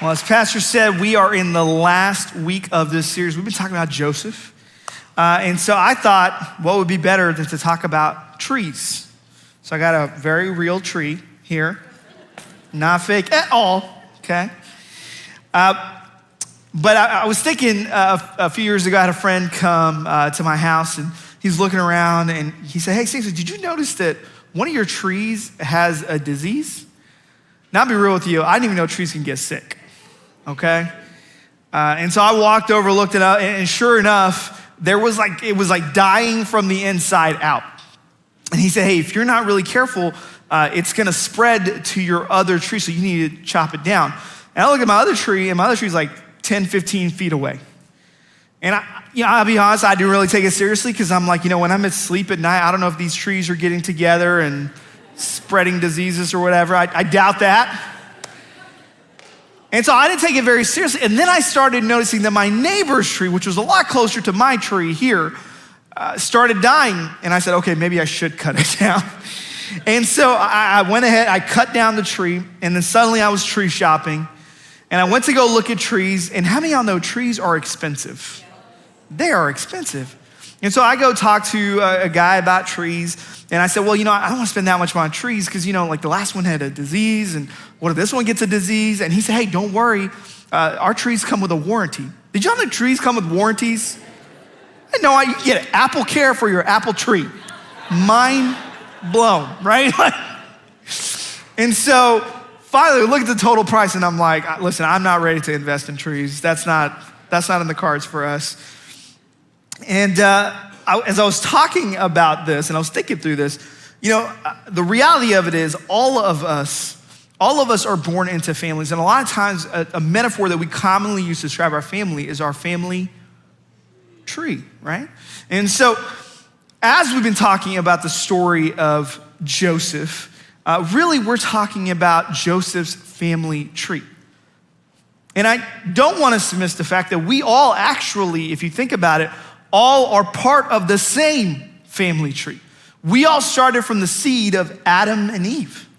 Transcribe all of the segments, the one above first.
Well, as Pastor said, we are in the last week of this series. We've been talking about Joseph. And so I thought, what would be better than to talk about trees? So I got a very real tree here. Not fake at all, okay? But I was thinking a few years ago, I had a friend come to my house, and he's looking around, and he said, hey, Samson, did you notice that one of your trees has a disease? Now, I'll be real with you, I didn't even know trees can get sick, okay? And so I walked over, looked it up, and sure enough, it was like dying from the inside out. And he said, hey, if you're not really careful, it's gonna spread to your other tree, so you need to chop it down. And I look at my other tree, and my other tree's like 10, 15 feet away. And I'll be honest, I didn't really take it seriously because I'm like, when I'm asleep at night, I don't know if these trees are getting together and spreading diseases or whatever. I doubt that. And so I didn't take it very seriously. And then I started noticing that my neighbor's tree, which was a lot closer to my tree here, started dying. And I said, okay, maybe I should cut it down. And so I went ahead, I cut down the tree, and then suddenly I was tree shopping. And I went to go look at trees, and how many of y'all know trees are expensive? They are expensive. And so I go talk to a guy about trees, and I said, well, I don't want to spend that much on trees because, like the last one had a disease, and what if this one gets a disease? And he said, hey, don't worry, our trees come with a warranty. Did y'all know trees come with warranties? I know you get Apple Care for your apple tree. Mind blown, right? And so finally, we look at the total price, and I'm like, listen, I'm not ready to invest in trees. That's not in the cards for us. And as I was talking about this, and I was thinking through this, the reality of it is all of us are born into families. And a lot of times, a metaphor that we commonly use to describe our family is our family tree, right? And so as we've been talking about the story of Joseph, really we're talking about Joseph's family tree. And I don't want us to miss the fact that we all actually, if you think about it, all are part of the same family tree. We all started from the seed of Adam and Eve.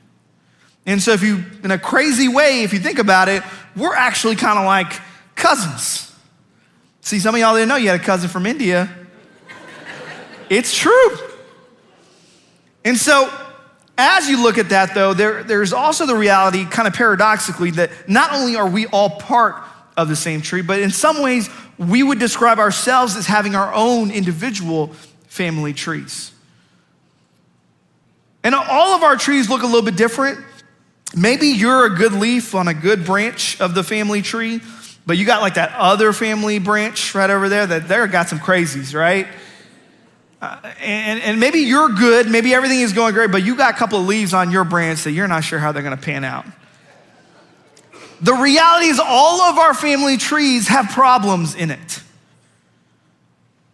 And so in a crazy way, if you think about it, we're actually kind of like cousins. See, some of y'all didn't know you had a cousin from India. It's true. And so as you look at that though, there's also the reality, kind of paradoxically, that not only are we all part of the same tree, but in some ways, we would describe ourselves as having our own individual family trees. And all of our trees look a little bit different. Maybe you're a good leaf on a good branch of the family tree, but you got like that other family branch right over there that there got some crazies, right? And maybe you're good, maybe everything is going great, but you got a couple of leaves on your branch that you're not sure how they're gonna pan out. The reality is all of our family trees have problems in it.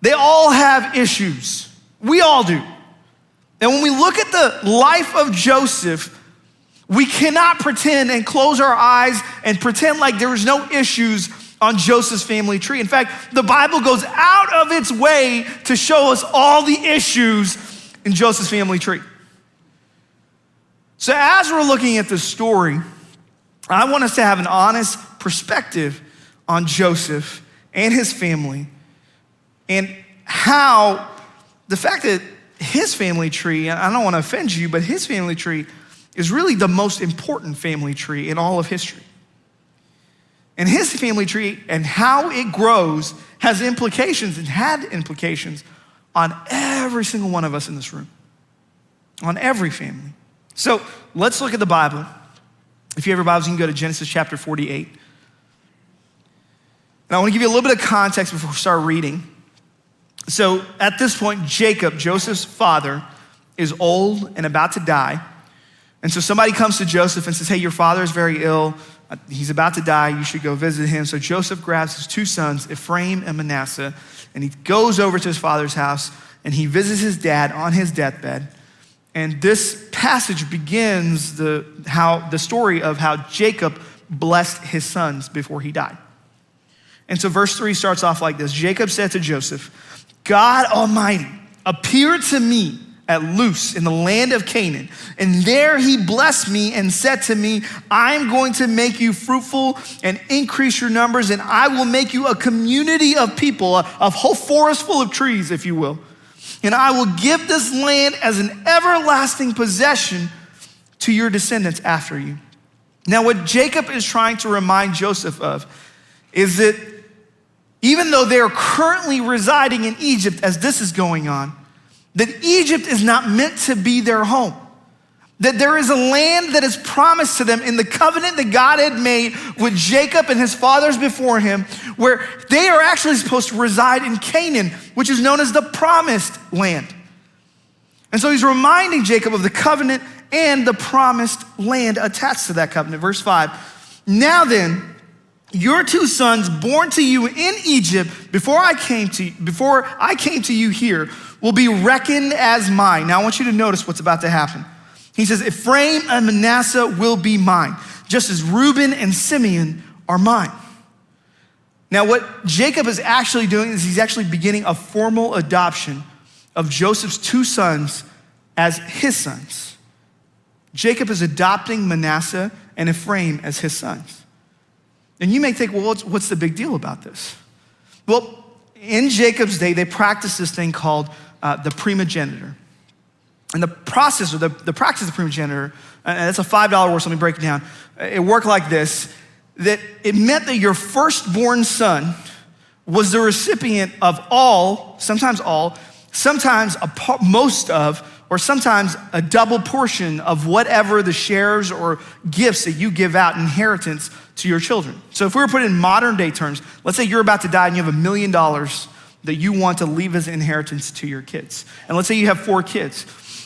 They all have issues. We all do. And when we look at the life of Joseph, we cannot pretend and close our eyes and pretend like there was no issues on Joseph's family tree. In fact, the Bible goes out of its way to show us all the issues in Joseph's family tree. So as we're looking at this story, I want us to have an honest perspective on Joseph and his family and how the fact that his family tree, and I don't want to offend you, but his family tree is really the most important family tree in all of history. And his family tree and how it grows has implications and had implications on every single one of us in this room, on every family. So let's look at the Bible. If you have your Bibles, you can go to Genesis chapter 48. And I want to give you a little bit of context before we start reading. So at this point, Jacob, Joseph's father, is old and about to die. And so somebody comes to Joseph and says, hey, your father is very ill. He's about to die. You should go visit him. So Joseph grabs his two sons, Ephraim and Manasseh, and he goes over to his father's house and he visits his dad on his deathbed. And this passage begins the story of how Jacob blessed his sons before he died. And so verse 3 starts off like this. Jacob said to Joseph, God Almighty appeared to me at Luz in the land of Canaan. And there he blessed me and said to me, I am going to make you fruitful and increase your numbers, and I will make you a community of people, a whole forest full of trees, if you will. And I will give this land as an everlasting possession to your descendants after you. Now, what Jacob is trying to remind Joseph of is that even though they are currently residing in Egypt as this is going on, that Egypt is not meant to be their home. That there is a land that is promised to them in the covenant that God had made with Jacob and his fathers before him, where they are actually supposed to reside in Canaan, which is known as the promised land. And so he's reminding Jacob of the covenant and the promised land attached to that covenant. Verse 5, now then, your two sons born to you in Egypt before I came to you here will be reckoned as mine. Now I want you to notice what's about to happen. He says, Ephraim and Manasseh will be mine, just as Reuben and Simeon are mine. Now what Jacob is actually doing is he's actually beginning a formal adoption of Joseph's two sons as his sons. Jacob is adopting Manasseh and Ephraim as his sons. And you may think, well, what's the big deal about this? Well, in Jacob's day, they practiced this thing called the primogeniture. And the process, or the practice of primogeniture, and it's a $5 word, so let me break it down. It worked like this, that it meant that your firstborn son was the recipient of all, sometimes most of, or sometimes a double portion of whatever the shares or gifts that you give out, inheritance to your children. So if we were put in modern day terms, let's say you're about to die and you have $1 million that you want to leave as inheritance to your kids. And let's say you have 4 kids.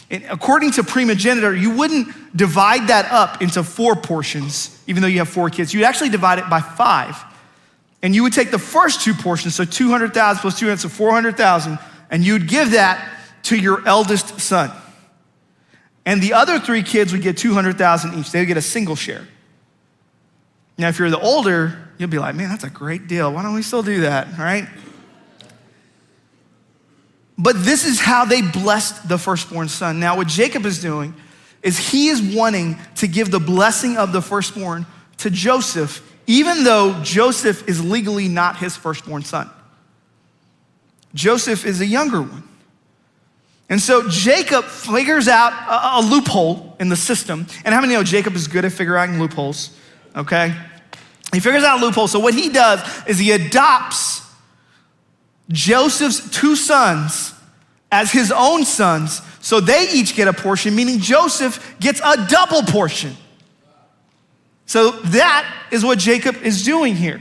And according to primogeniture, you wouldn't divide that up into 4 portions, even though you have 4 kids. You'd actually divide it by 5. And you would take the first 2 portions, so 200,000 plus 200, so 400,000, and you'd give that to your eldest son. And the other 3 kids would get 200,000 each. They would get a single share. Now, if you're the older, you'll be like, man, that's a great deal. Why don't we still do that, all right? But this is how they blessed the firstborn son. Now, what Jacob is doing is he is wanting to give the blessing of the firstborn to Joseph, even though Joseph is legally not his firstborn son. Joseph is a younger one. And so Jacob figures out a loophole in the system. And how many know Jacob is good at figuring loopholes, okay? He figures out a loophole. So what he does is he adopts Joseph's 2 sons as his own sons, so they each get a portion, meaning Joseph gets a double portion. So that is what Jacob is doing here.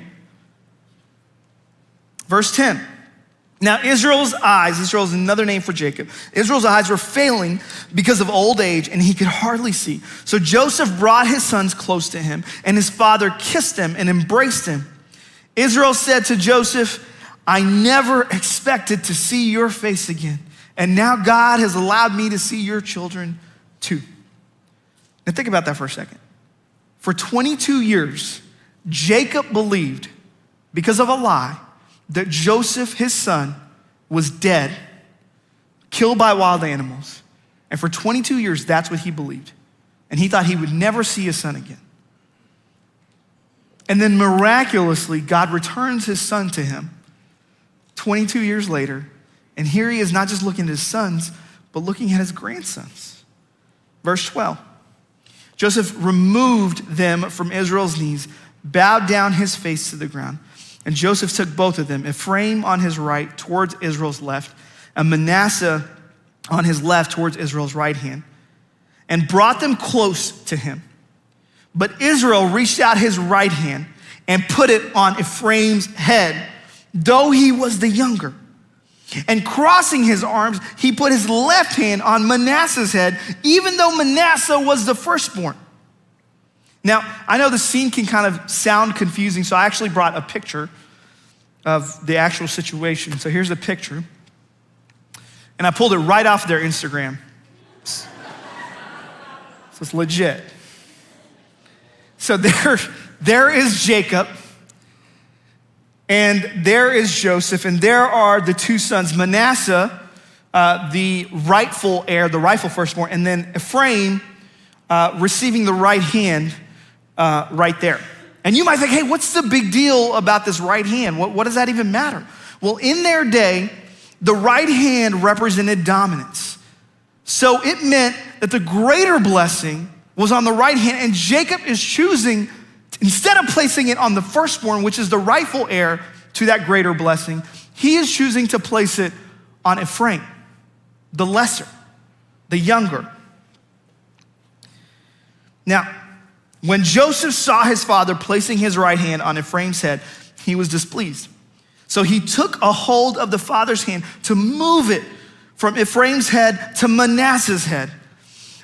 Verse 10. Now Israel is another name for Jacob. Israel's eyes were failing because of old age, and he could hardly see. So Joseph brought his sons close to him, and his father kissed him and embraced him. Israel said to Joseph, I never expected to see your face again, and now God has allowed me to see your children too. Now think about that for a second. For 22 years, Jacob believed, because of a lie, that Joseph, his son, was dead, killed by wild animals. And for 22 years, that's what he believed. And he thought he would never see his son again. And then miraculously, God returns his son to him 22 years later. And here he is not just looking at his sons, but looking at his grandsons. Verse 12. Joseph removed them from Israel's knees, bowed down his face to the ground. And Joseph took both of them, Ephraim on his right towards Israel's left, and Manasseh on his left towards Israel's right hand, and brought them close to him. But Israel reached out his right hand and put it on Ephraim's head, though he was the younger. And crossing his arms, he put his left hand on Manasseh's head, even though Manasseh was the firstborn. Now, I know the scene can kind of sound confusing, so I actually brought a picture of the actual situation. So here's the picture. And I pulled it right off their Instagram. So it's legit. So there is Jacob, and there is Joseph, and there are the 2 sons. Manasseh the rightful heir, the rightful firstborn, and then Ephraim receiving the right hand right there. And you might think, hey, what's the big deal about this right hand? What does that even matter? Well, in their day, the right hand represented dominance. So it meant that the greater blessing was on the right hand, and Jacob is choosing, instead of placing it on the firstborn, which is the rightful heir to that greater blessing, he is choosing to place it on Ephraim, the lesser, the younger. Now, when Joseph saw his father placing his right hand on Ephraim's head, he was displeased. So he took a hold of the father's hand to move it from Ephraim's head to Manasseh's head.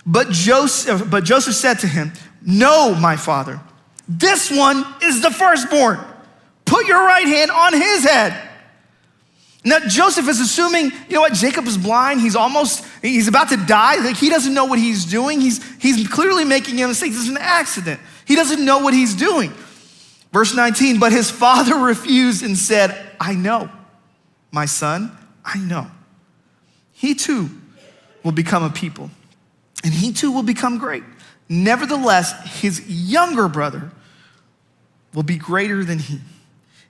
But Joseph said to him, "No, my father, this one is the firstborn. Put your right hand on his head." Now, Joseph is assuming, you know what, Jacob is blind. He's about to die. Like, he doesn't know what he's doing. He's clearly making a mistake. This is an accident. He doesn't know what he's doing. Verse 19, but his father refused and said, "I know, my son, I know. He too will become a people, and he too will become great. Nevertheless, his younger brother will be greater than he,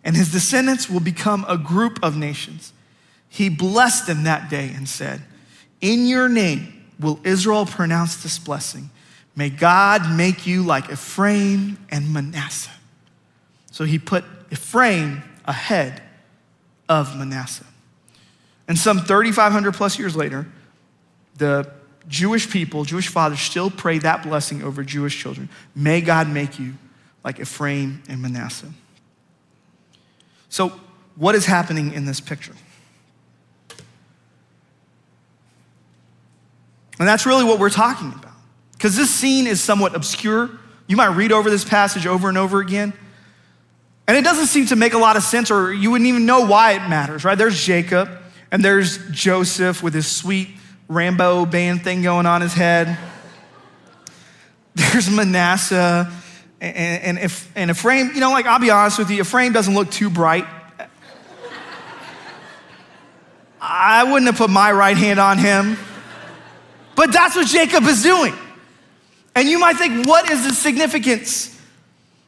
and his descendants will become a group of nations." He blessed them that day and said, "In your name will Israel pronounce this blessing. May God make you like Ephraim and Manasseh." So he put Ephraim ahead of Manasseh. And some 3,500 plus years later, the Jewish people, Jewish fathers still pray that blessing over Jewish children. May God make you like Ephraim and Manasseh. So what is happening in this picture? And that's really what we're talking about. Because this scene is somewhat obscure. You might read over this passage over and over again, and it doesn't seem to make a lot of sense, or you wouldn't even know why it matters, right? There's Jacob, and there's Joseph with his sweet Rambo band thing going on his head. There's Manasseh and Ephraim. You know, like, I'll be honest with you, Ephraim doesn't look too bright. I wouldn't have put my right hand on him. But that's what Jacob is doing. And you might think, what is the significance?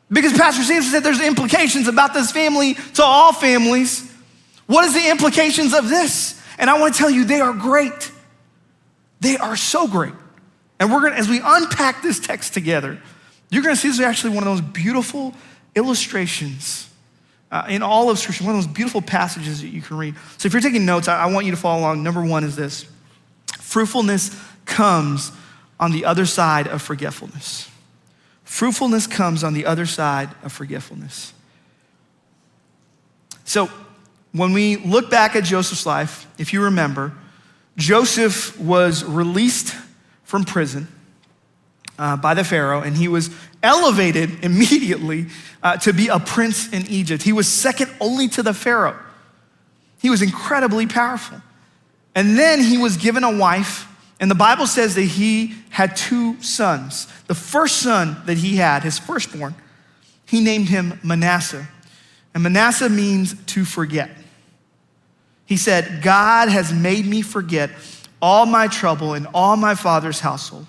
Because Pastor Samson said there's implications about this family to all families. What is the implications of this? And I want to tell you, they are great. They are so great. And we're gonna, as we unpack this text together, you're gonna see this is actually one of those beautiful illustrations in all of Scripture, one of those beautiful passages that you can read. So if you're taking notes, I want you to follow along. Number one is this: fruitfulness comes on the other side of forgetfulness. Fruitfulness comes on the other side of forgetfulness. So when we look back at Joseph's life, if you remember, Joseph was released from prison by the Pharaoh, and he was elevated immediately to be a prince in Egypt. He was second only to the Pharaoh. He was incredibly powerful. And then he was given a wife, and the Bible says that he had two sons. The first son that he had, his firstborn, he named him Manasseh. And Manasseh means to forget. He said, "God has made me forget all my trouble in all my father's household."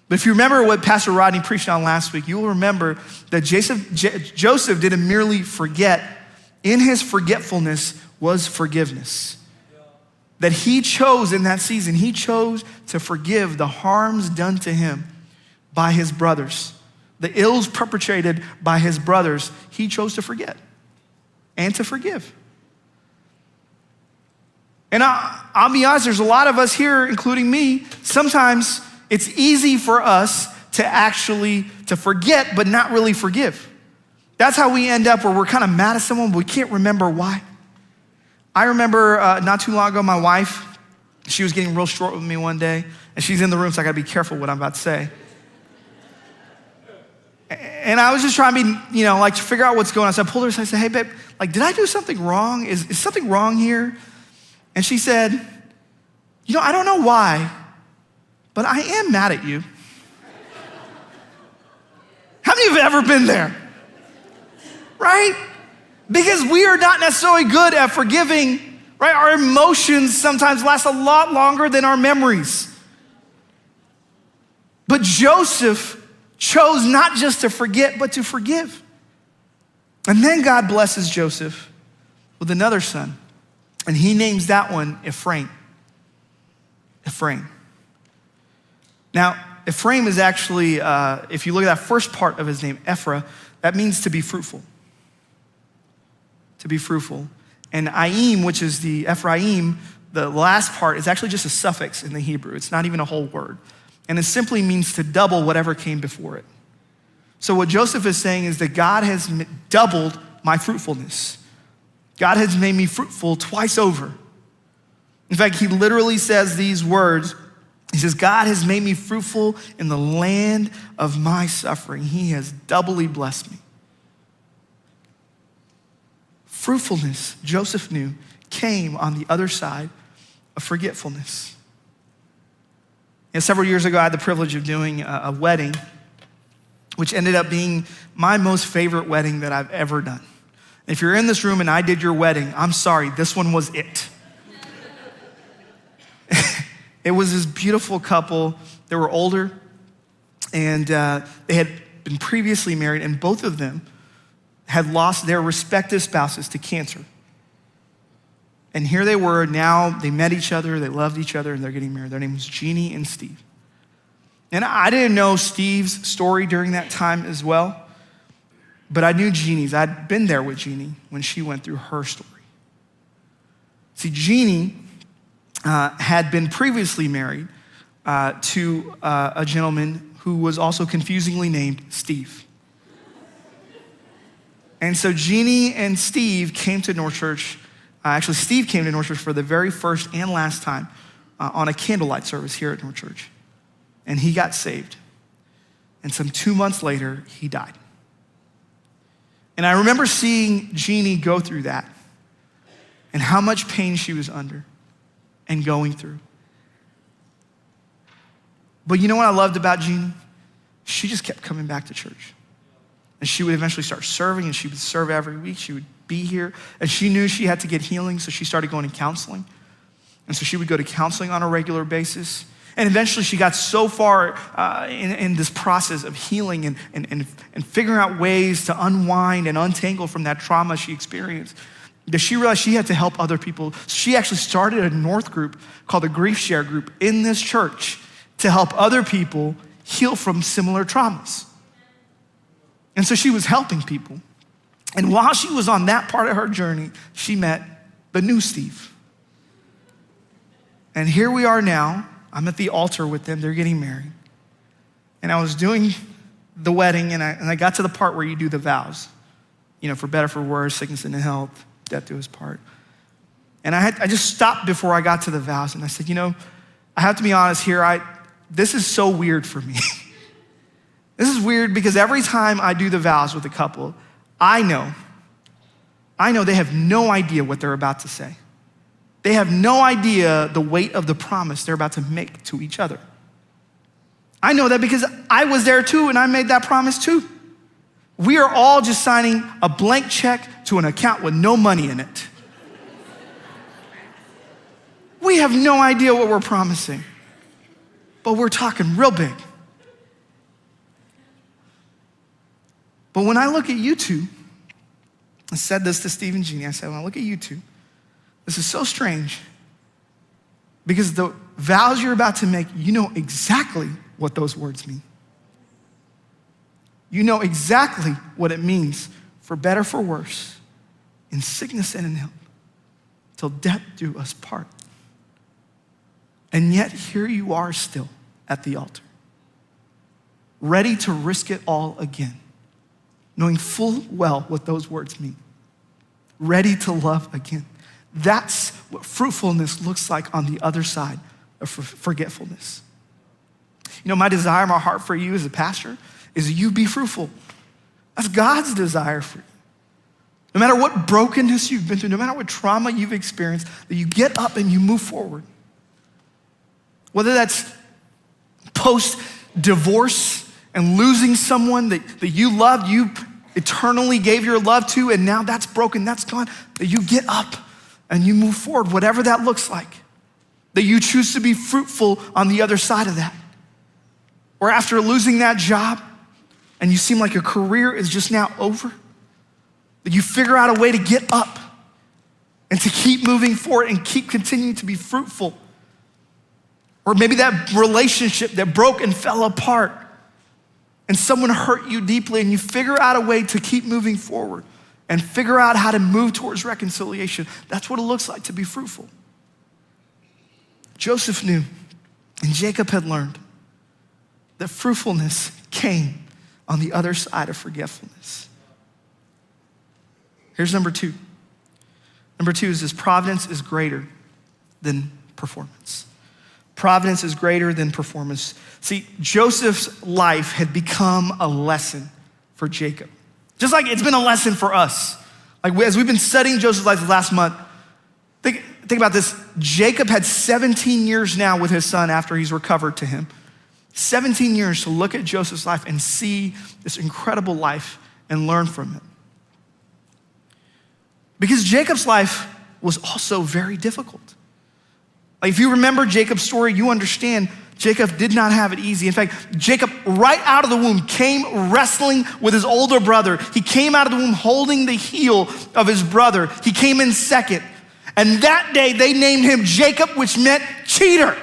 But if you remember what Pastor Rodney preached on last week, you will remember that Joseph didn't merely forget. In his forgetfulness was forgiveness. That he chose in that season, he chose to forgive the harms done to him by his brothers. The ills perpetrated by his brothers, he chose to forget and to forgive. And I'll be honest, there's a lot of us here, including me, sometimes it's easy for us to forget but not really forgive. That's how we end up, where we're kind of mad at someone, but we can't remember why. I remember not too long ago, my wife, she was getting real short with me one day, and she's in the room, so I gotta be careful what I'm about to say. And I was just trying to be, to figure out what's going on. So I pulled her aside and said, "Hey, babe, did I do something wrong? Is something wrong here?" And she said, "I don't know why, but I am mad at you." How many of you have ever been there? Right? Because we are not necessarily good at forgiving, right? Our emotions sometimes last a lot longer than our memories. But Joseph chose not just to forget, but to forgive. And then God blesses Joseph with another son, and he names that one Ephraim. Ephraim. Now, Ephraim is actually, if you look at that first part of his name, Ephra, that means to be fruitful. To be fruitful. And Aim, which is the Ephraim, the last part is actually just a suffix in the Hebrew. It's not even a whole word. And it simply means to double whatever came before it. So what Joseph is saying is that God has doubled my fruitfulness. God has made me fruitful twice over. In fact, he literally says these words. He says, God has made me fruitful in the land of my suffering. He has doubly blessed me. Fruitfulness, Joseph knew, came on the other side of forgetfulness. And several years ago, I had the privilege of doing a wedding, which ended up being my most favorite wedding that I've ever done. If you're in this room and I did your wedding, I'm sorry, this one was it. It was this beautiful couple. They were older, and they had been previously married, and both of them had lost their respective spouses to cancer. And here they were, now they met each other, they loved each other, and they're getting married. Their name was Jeannie and Steve. And I didn't know Steve's story during that time as well, but I knew Jeannie's. I'd been there with Jeannie when she went through her story. See, Jeannie had been previously married to a gentleman who was also confusingly named Steve. And so Jeannie and Steve came to North Church. Actually, Steve came to North Church for the very first and last time on a candlelight service here at North Church. And he got saved. And some 2 months later, he died. And I remember seeing Jeannie go through that and how much pain she was under and going through. But you know what I loved about Jeannie? She just kept coming back to church. And she would eventually start serving, and she would serve every week. She would be here. And she knew she had to get healing, so she started going to counseling. And so she would go to counseling on a regular basis. And eventually she got so far in this process of healing and figuring out ways to unwind and untangle from that trauma she experienced, that she realized she had to help other people. She actually started a North group called the Grief Share Group in this church to help other people heal from similar traumas. And so she was helping people. And while she was on that part of her journey, she met the new Steve. And here we are now. I'm at the altar with them. They're getting married. And I was doing the wedding, and I got to the part where you do the vows. You know, for better, for worse, sickness and health, death do his part. And I just stopped before I got to the vows, and I said, you know, I have to be honest here. This is so weird for me. This is weird because every time I do the vows with a couple, I know they have no idea what they're about to say. They have no idea the weight of the promise they're about to make to each other. I know that because I was there too, and I made that promise too. We are all just signing a blank check to an account with no money in it. We have no idea what we're promising, but we're talking real big. But when I look at you two, I said this to Steve and Jeannie, I said, when I look at you two, this is so strange because the vows you're about to make, you know exactly what those words mean. You know exactly what it means for better, for worse, in sickness and in health, till death do us part. And yet here you are still at the altar, ready to risk it all again, knowing full well what those words mean, ready to love again. That's what fruitfulness looks like on the other side of forgetfulness. You know, my desire, my heart for you as a pastor is that you be fruitful. That's God's desire for you. No matter what brokenness you've been through, no matter what trauma you've experienced, that you get up and you move forward. Whether that's post-divorce and losing someone that you loved, you eternally gave your love to, and now that's broken, that's gone, that you get up and you move forward, whatever that looks like. That you choose to be fruitful on the other side of that. Or after losing that job and you seem like your career is just now over, that you figure out a way to get up and to keep moving forward and keep continuing to be fruitful. Or maybe that relationship that broke and fell apart and someone hurt you deeply and you figure out a way to keep moving forward and figure out how to move towards reconciliation. That's what it looks like to be fruitful. Joseph knew and Jacob had learned that fruitfulness came on the other side of forgetfulness. Here's number two. Number two is this: providence is greater than performance. Providence is greater than performance. See, Joseph's life had become a lesson for Jacob. Just like it's been a lesson for us. Like as we've been studying Joseph's life last month, think about this. Jacob had 17 years now with his son after he's recovered to him. 17 years to look at Joseph's life and see this incredible life and learn from it. Because Jacob's life was also very difficult. Like if you remember Jacob's story, you understand Jacob did not have it easy. In fact, Jacob right out of the womb came wrestling with his older brother. He came out of the womb holding the heel of his brother. He came in second. And that day they named him Jacob, which meant cheater.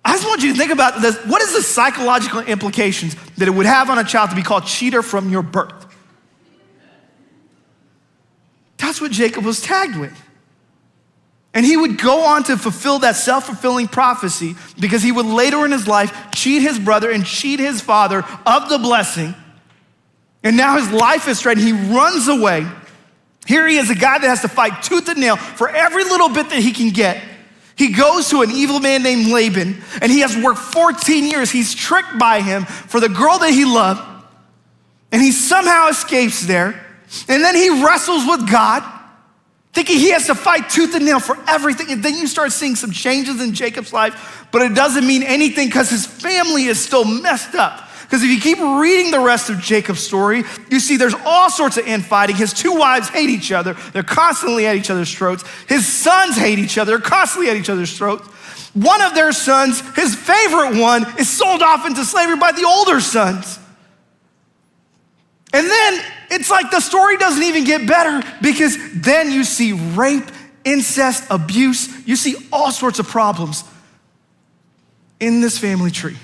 I just want you to think about this. What is the psychological implications that it would have on a child to be called cheater from your birth? That's what Jacob was tagged with. And he would go on to fulfill that self-fulfilling prophecy because he would later in his life cheat his brother and cheat his father of the blessing. And now his life is threatened. He runs away. Here he is, a guy that has to fight tooth and nail for every little bit that he can get. He goes to an evil man named Laban, and he has worked 14 years. He's tricked by him for the girl that he loved, and he somehow escapes there. And then he wrestles with God, thinking he has to fight tooth and nail for everything. And then you start seeing some changes in Jacob's life, but it doesn't mean anything because his family is still messed up. Because if you keep reading the rest of Jacob's story, you see there's all sorts of infighting. His two wives hate each other. They're constantly at each other's throats. His sons hate each other. They're constantly at each other's throats. One of their sons, his favorite one, is sold off into slavery by the older sons. And then it's like the story doesn't even get better because then you see rape, incest, abuse. You see all sorts of problems in this family tree.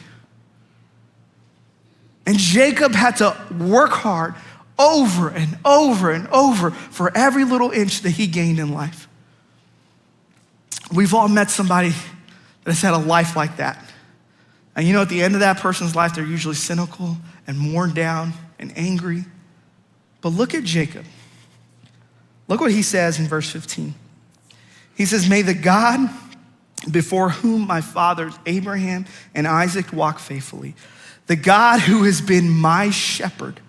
And Jacob had to work hard over and over and over for every little inch that he gained in life. We've all met somebody that has had a life like that. And you know, at the end of that person's life, they're usually cynical and worn down and angry. But look at Jacob. Look what he says in verse 15. He says, "May the God before whom my fathers Abraham and Isaac walked faithfully, the God who has been my shepherd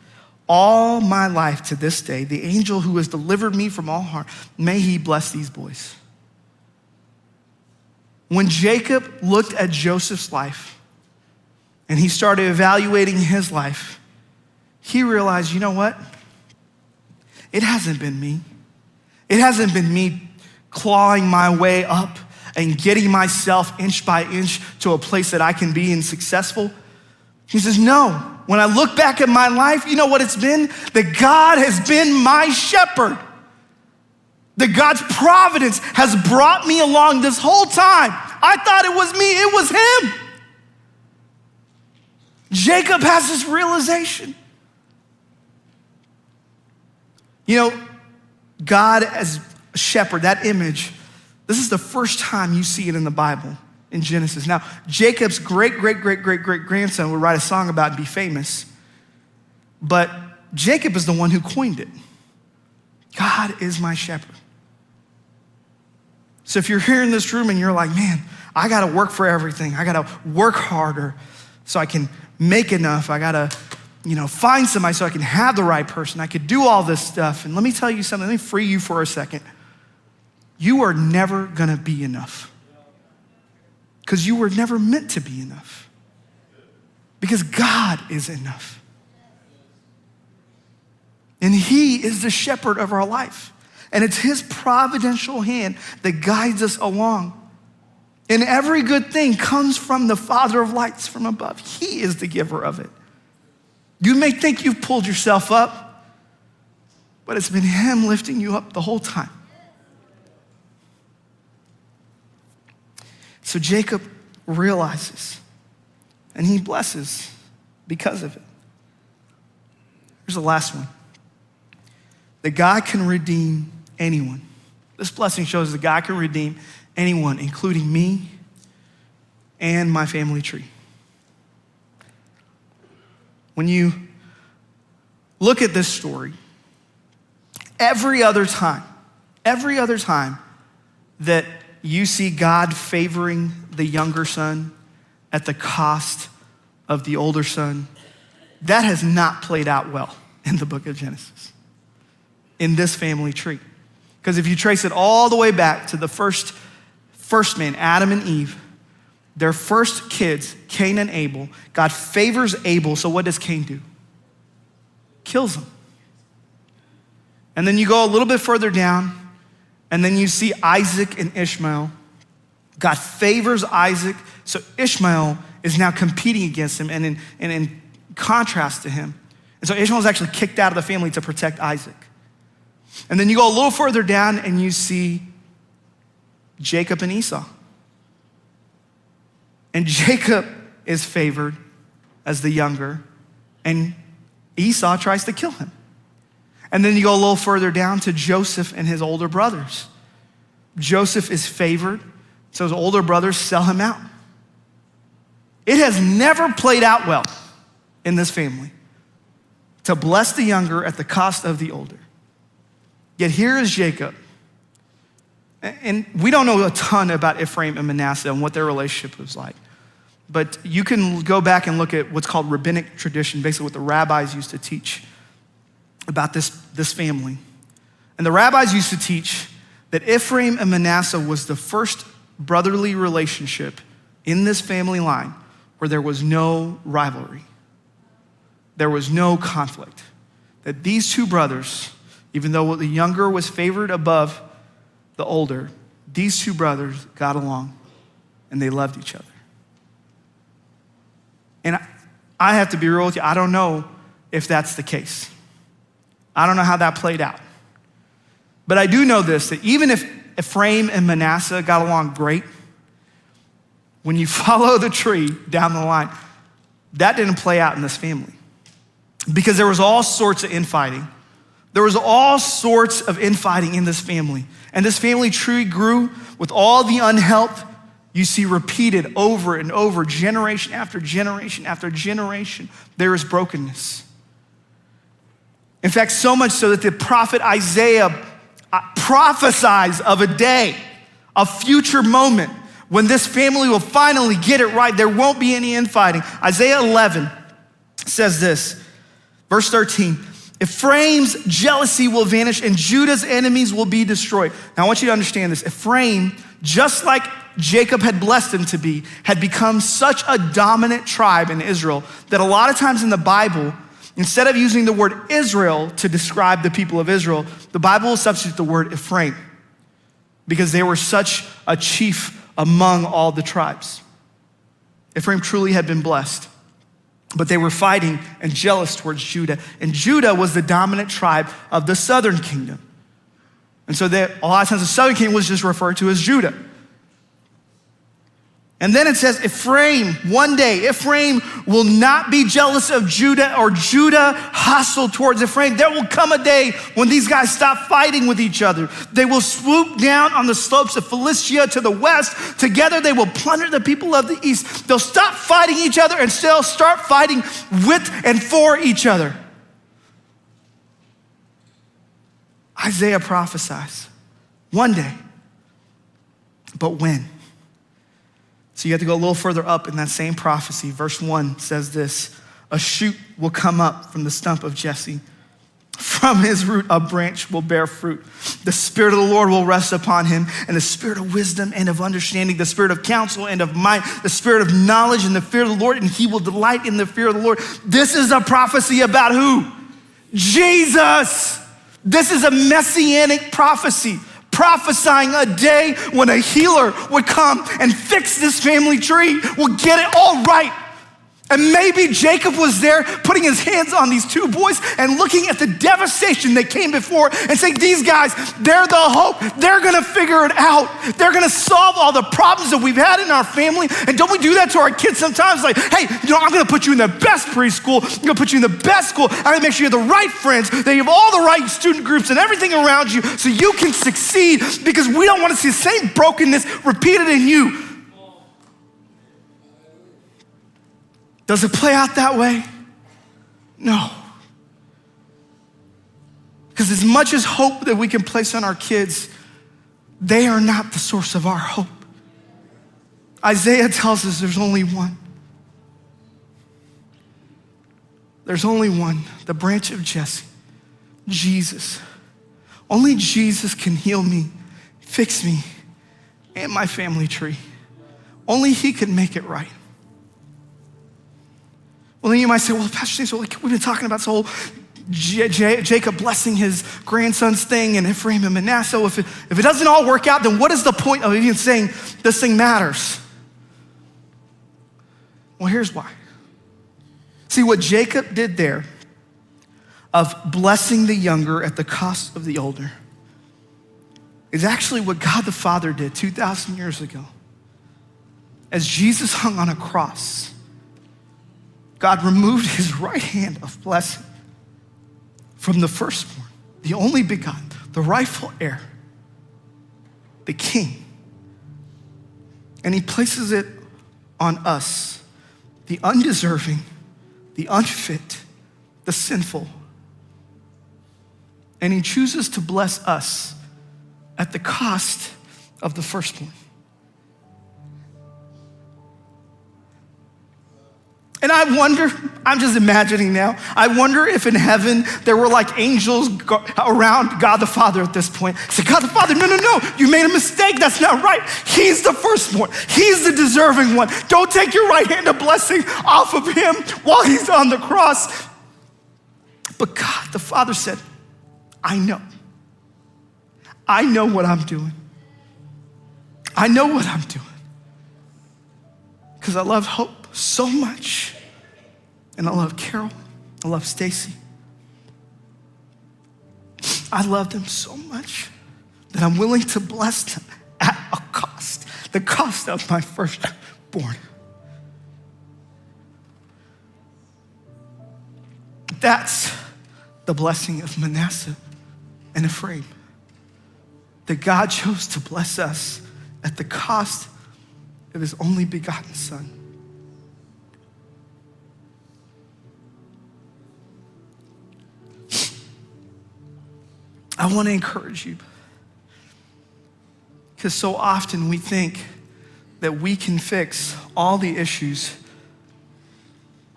all my life to this day, the angel who has delivered me from all harm, may he bless these boys." When Jacob looked at Joseph's life and he started evaluating his life, he realized, you know what? It hasn't been me. It hasn't been me clawing my way up and getting myself inch by inch to a place that I can be and successful. He says, no, when I look back at my life, you know what it's been? That God has been my shepherd. That God's providence has brought me along this whole time. I thought it was me, it was him. Jacob has this realization. You know, God as a shepherd, that image, this is the first time you see it in the Bible. In Genesis. Now, Jacob's great-great-great-great-great-grandson would write a song about it and be famous, but Jacob is the one who coined it. God is my shepherd. So if you're here in this room and you're like, man, I gotta work for everything. I gotta work harder so I can make enough. I gotta, find somebody so I can have the right person. I could do all this stuff. And let me tell you something, let me free you for a second. You are never gonna be enough. Because you were never meant to be enough. Because God is enough. And he is the shepherd of our life. And it's his providential hand that guides us along. And every good thing comes from the Father of lights from above. He is the giver of it. You may think you've pulled yourself up, but it's been him lifting you up the whole time. So Jacob realizes, and he blesses because of it. Here's the last one. That God can redeem anyone. This blessing shows that God can redeem anyone, including me and my family tree. When you look at this story, every other time that you see God favoring the younger son at the cost of the older son, that has not played out well in the book of Genesis, in this family tree. Because if you trace it all the way back to the first man, Adam and Eve, their first kids, Cain and Abel, God favors Abel, so what does Cain do? Kills him. And then you go a little bit further down, and then you see Isaac and Ishmael. God favors Isaac, so Ishmael is now competing against him and in contrast to him. And so Ishmael is actually kicked out of the family to protect Isaac. And then you go a little further down and you see Jacob and Esau. And Jacob is favored as the younger, and Esau tries to kill him. And then you go a little further down to Joseph and his older brothers. Joseph is favored, so his older brothers sell him out. It has never played out well in this family to bless the younger at the cost of the older. Yet here is Jacob. And we don't know a ton about Ephraim and Manasseh and what their relationship was like. But you can go back and look at what's called rabbinic tradition, basically what the rabbis used to teach about this family. And the rabbis used to teach that Ephraim and Manasseh was the first brotherly relationship in this family line where there was no rivalry. There was no conflict. That these two brothers, even though the younger was favored above the older, these two brothers got along and they loved each other. And I have to be real with you, I don't know if that's the case. I don't know how that played out. But I do know this, that even if Ephraim and Manasseh got along great, when you follow the tree down the line, that didn't play out in this family. Because there was all sorts of infighting. There was all sorts of infighting in this family. And this family tree grew with all the unhealth you see repeated over and over, generation after generation after generation. There is brokenness. In fact, so much so that the prophet Isaiah prophesies of a day, a future moment when this family will finally get it right. There won't be any infighting. Isaiah 11 says this, verse 13, Ephraim's jealousy will vanish and Judah's enemies will be destroyed. Now I want you to understand this. Ephraim, just like Jacob had blessed him to be, had become such a dominant tribe in Israel that a lot of times in the Bible, instead of using the word Israel to describe the people of Israel, the Bible will substitute the word Ephraim because they were such a chief among all the tribes. Ephraim truly had been blessed, but they were fighting and jealous towards Judah. And Judah was the dominant tribe of the southern kingdom. And so a lot of times the southern kingdom was just referred to as Judah. And then it says, Ephraim, one day, Ephraim will not be jealous of Judah or Judah hostile towards Ephraim. There will come a day when these guys stop fighting with each other. They will swoop down on the slopes of Philistia to the west. Together they will plunder the people of the east. They'll stop fighting each other and still start fighting with and for each other. Isaiah prophesies one day, but when? So you have to go a little further up in that same prophecy. Verse 1 says this, a shoot will come up from the stump of Jesse. From his root, a branch will bear fruit. The Spirit of the Lord will rest upon him, and the Spirit of wisdom and of understanding, the Spirit of counsel and of might, the Spirit of knowledge and the fear of the Lord, and he will delight in the fear of the Lord. This is a prophecy about who? Jesus. This is a messianic prophecy, prophesying a day when a healer would come and fix this family tree, will get it all right. And maybe Jacob was there putting his hands on these two boys and looking at the devastation that came before and saying, these guys, they're the hope. They're gonna figure it out. They're gonna solve all the problems that we've had in our family. And don't we do that to our kids sometimes? Like, hey, I'm gonna put you in the best preschool. I'm gonna put you in the best school. I'm gonna make sure you have the right friends, that you have all the right student groups and everything around you so you can succeed, because we don't wanna see the same brokenness repeated in you. Does it play out that way? No. Because as much as hope that we can place on our kids, they are not the source of our hope. Isaiah tells us there's only one. There's only one, the branch of Jesse, Jesus. Only Jesus can heal me, fix me, and my family tree. Only he can make it right. Well, then you might say, well, Pastor James, we've been talking about this whole Jacob blessing his grandson's thing and Ephraim and Manasseh. If it doesn't all work out, then what is the point of even saying this thing matters? Well, here's why. See, what Jacob did there of blessing the younger at the cost of the older is actually what God the Father did 2,000 years ago. As Jesus hung on a cross, God removed his right hand of blessing from the firstborn, the only begotten, the rightful heir, the king. And he places it on us, the undeserving, the unfit, the sinful. And he chooses to bless us at the cost of the firstborn. And I wonder, I'm just imagining now, I wonder if in heaven there were like angels around God the Father at this point. Say, God the Father, no, you made a mistake, that's not right. He's the firstborn, he's the deserving one. Don't take your right hand of blessing off of him while he's on the cross. But God the Father said, I know what I'm doing. I know what I'm doing. Because I love Hope so much. And I love Carol. I love Stacy. I love them so much that I'm willing to bless them at a cost, the cost of my firstborn. That's the blessing of Manasseh and Ephraim. That God chose to bless us at the cost of his only begotten son. I want to encourage you, because so often we think that we can fix all the issues,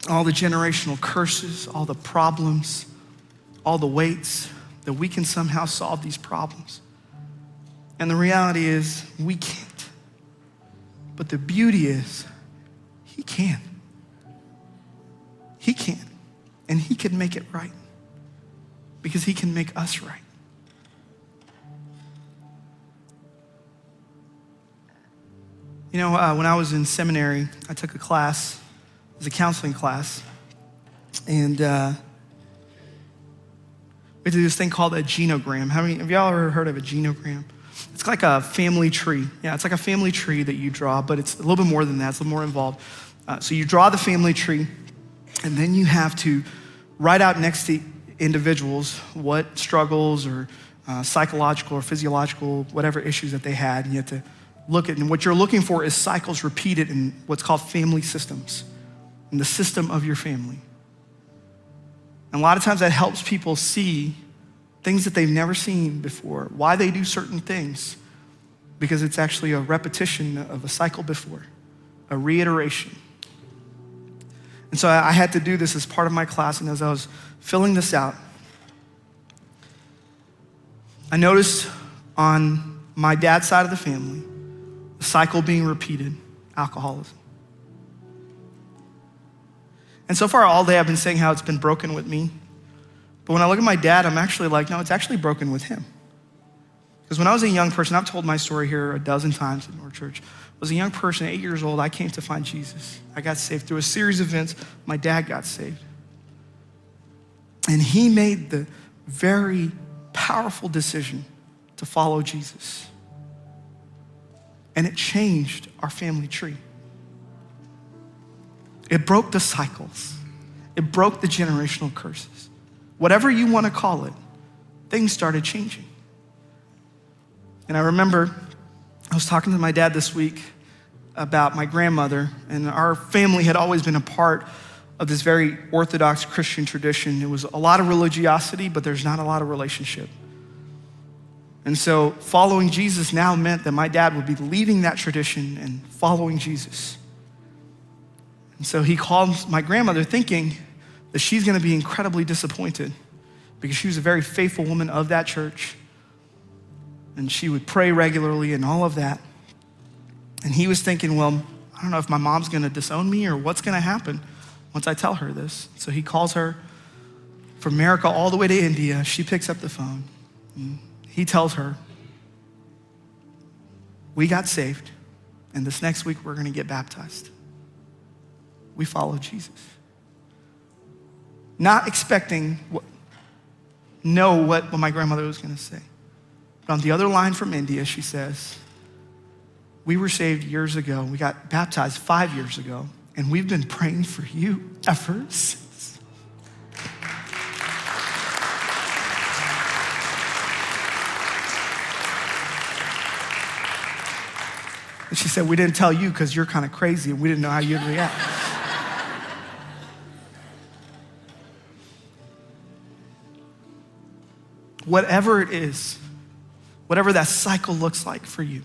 all the generational curses, all the problems, all the weights, that we can somehow solve these problems. And the reality is we can't. But the beauty is he can. He can. And he can make it right, because he can make us right. You know, when I was in seminary, I took a class, it was a counseling class, and we had to do this thing called a genogram. Have y'all ever heard of a genogram? It's like a family tree. Yeah, it's like a family tree that you draw, but it's a little bit more than that. It's a little more involved. So you draw the family tree, and then you have to write out next to individuals what struggles or psychological or physiological, whatever issues that they had, and you have to look at, and what you're looking for is cycles repeated in what's called family systems, in the system of your family. And a lot of times that helps people see things that they've never seen before, why they do certain things, because it's actually a repetition of a cycle before, a reiteration. And so I had to do this as part of my class, and as I was filling this out, I noticed on my dad's side of the family, the cycle being repeated, alcoholism. And so far all day I've been saying how it's been broken with me, But when I look at my dad, I'm actually like, no, it's actually broken with him. Because when I was a young person, I've told my story here a dozen times in our church. I was a young person, 8 years old, I came to find Jesus. I got saved through a series of events. My dad got saved. And he made the very powerful decision to follow Jesus. And it changed our family tree. It broke the cycles. It broke the generational curses. Whatever you want to call it, things started changing. And I remember I was talking to my dad this week about my grandmother, and our family had always been a part of this very Orthodox Christian tradition. It was a lot of religiosity, but there's not a lot of relationship. And so following Jesus now meant that my dad would be leaving that tradition and following Jesus. And so he called my grandmother thinking that she's gonna be incredibly disappointed because she was a very faithful woman of that church. And she would pray regularly and all of that. And he was thinking, well, I don't know if my mom's gonna disown me or what's gonna happen once I tell her this. So he calls her from America all the way to India. She picks up the phone. And he tells her, we got saved, and this next week we're gonna get baptized. We follow Jesus. Not expecting what my grandmother was gonna say. But on the other line from India, she says, we were saved years ago. We got baptized 5 years ago, and we've been praying for you ever since. And she said, we didn't tell you because you're kind of crazy and we didn't know how you'd react. Whatever it is, whatever that cycle looks like for you,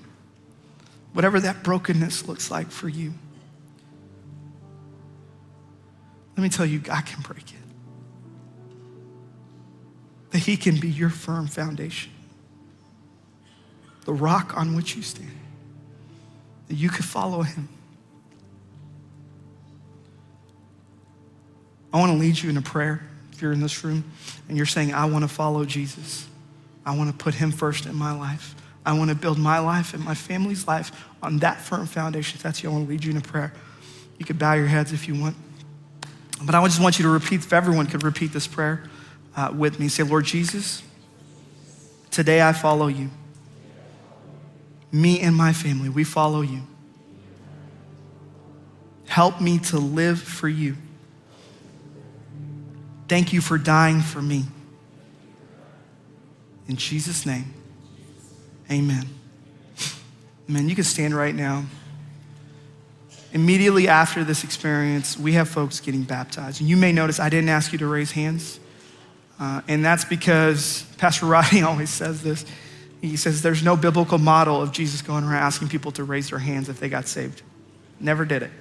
whatever that brokenness looks like for you, let me tell you, God can break it. That he can be your firm foundation, the rock on which you stand, that you could follow him. I want to lead you in a prayer. If you're in this room and you're saying, I want to follow Jesus. I want to put him first in my life. I want to build my life and my family's life on that firm foundation. If that's you, I want to lead you in a prayer. You could bow your heads if you want. But I just want you to repeat, if everyone could repeat this prayer with me. Say, Lord Jesus, today I follow you. Me and my family, we follow you. Help me to live for you. Thank you for dying for me. In Jesus' name, amen. Amen. You can stand right now. Immediately after this experience, we have folks getting baptized. And you may notice I didn't ask you to raise hands. And that's because Pastor Rodney always says this. He says there's no biblical model of Jesus going around asking people to raise their hands if they got saved. Never did it.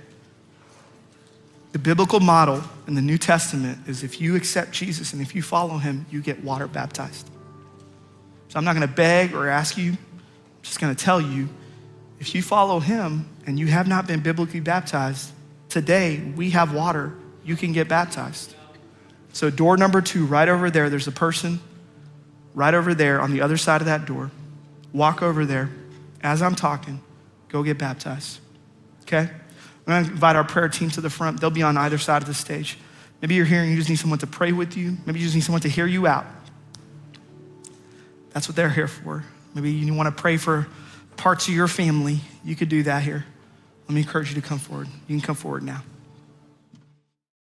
The biblical model in the New Testament is if you accept Jesus and if you follow him, you get water baptized. So I'm not gonna beg or ask you, I'm just gonna tell you, if you follow him and you have not been biblically baptized, today we have water, you can get baptized. So door number 2, right over there, there's a person right over there on the other side of that door. Walk over there. As I'm talking, go get baptized, okay? I'm gonna invite our prayer team to the front. They'll be on either side of the stage. Maybe you're here and you just need someone to pray with you. Maybe you just need someone to hear you out. That's what they're here for. Maybe you wanna pray for parts of your family. You could do that here. Let me encourage you to come forward. You can come forward now.